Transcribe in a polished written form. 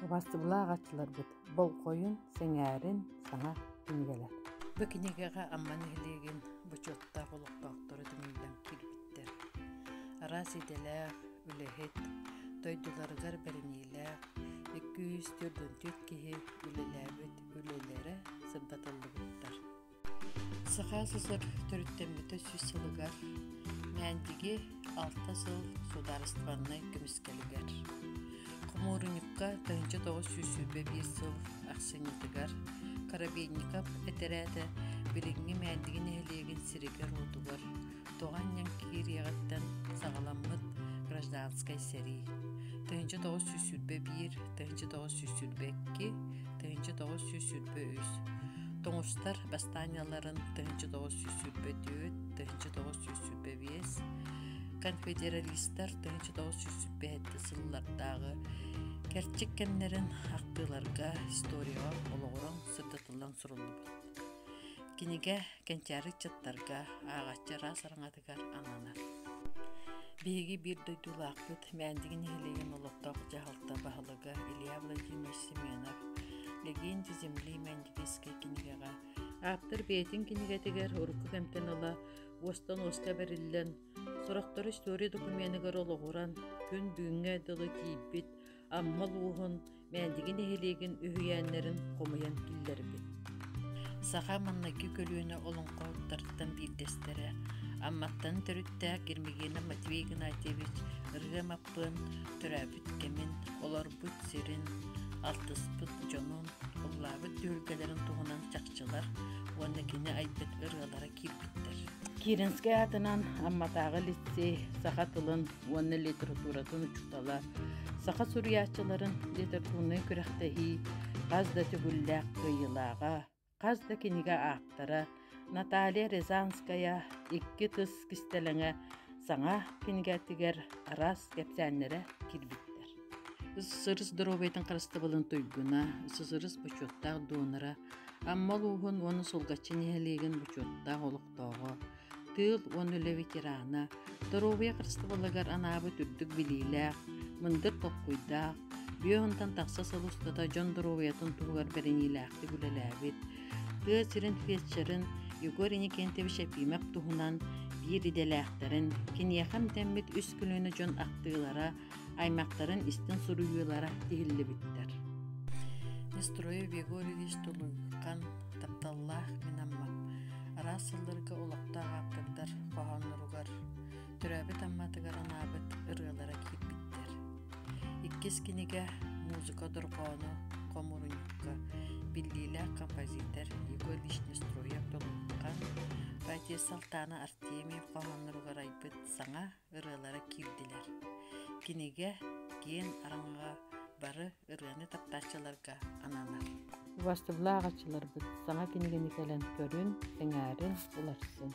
Убастыбылаах ачылар бит. Бол койун сеңээрин саңа кинигелер. Бу кинигега амман эхлеген бучотта болуктоктора дүмүлден кирбиттер. Арас иделер, үлехет, тойдуларыгар беренилер, 204 кихи үлелебит, үлелere сырдатыллыбыттар. Сыха сысыр төрүттенбите сүссылыгар, мәндиги 6 сыл сударстваннай көміскелігер. Кумурунюкка 1901 сыл ақсынетігер, Карабейникап этерәді біліңгі мәндігін әлеген сирегер отугар, тоғаннан кириягаттан сағаламмыт гражданскай сери. 1901, 1902, 1903. Тоңустар бастанияларын 1904, 1905, конфедералистар 1905 сыллардағы керчик кемнерин актыларга история ологорон сырдатылан суруллубут. Киниге кенчарык чаттарга агаччара сараңатыгар ананар. Биги бир дойдулаакпыт мәндигин эхлеген олоктоок жагалта баһалыга Илья Владимирович Семенов легенди земли мәндигиске кинигега аптыр бетин кинигетигер урукку кемтен ыла остон оска бериллен сорохтору история документигер ологоран күн бүгүнгө дылы кийбит аммал уухун мәндигин эхлеген үһүйәннерин комуян киллербит. Саха маннаки көлүүнө олоңкооттарттан биирдестере амматтан төрүттää Кирмигена Матвей Геннадьевич ыргамаппын төрөбүт кемин олорбут сирин алтыспыт жонун уллабыт дүлгелерин тугунан чакчылар оннакине айбет ыргалара кирбиттер. Киринске атынан амматагы лицей саха тылын онны литературатын учутала саха сурьячыларын литературный күрәхтәһи казда түгүлләк кыйылага казда киниге аактара Наталья Рязанская 2 тыс кистелеңе саңа кинигетигер арас кепсәннере кирбиттер. Сырыс дробейтен карысты болын туйгуна, сырыс бучоттаг донора, аммал уһун оны солгачын эхлеген бучоттаг олуктоого, тыл оны ветерана, дробе карысты болагар анабы түрдүк билилер, мындыр токкуйдаг, бүйөнтан такса салустада жон дробейтен тугар беренилакты бүлеләбит. Сирен фетчерин Егор Никентьевич Епимов туһунан бир иделәхтерин кинияхан тәммит үс күлүнө жон актыылара, аймактарын истин суруюлара тигиллибиттер. Нестроев Егорович Тулуйкан тапталлах минаммам. Арасылларга олоктаак аптырдар кохоннуругар, төрөбүт амматыгар анабыт ырыалара кирбиттер. Иккис киниге музыка доркоону комурунюкка биллиле композитор Егор Нестроев Тулуйкан Батия Салтана Артемьев кохоннуругар айбыт саңа ырыалара кирдилер. Киниге кен араңга бары ырыаны таптачыларга ананар. Убастыбылаах ачылар бит. Саңа киниге никелен көрүн, сеңээрин уларсын.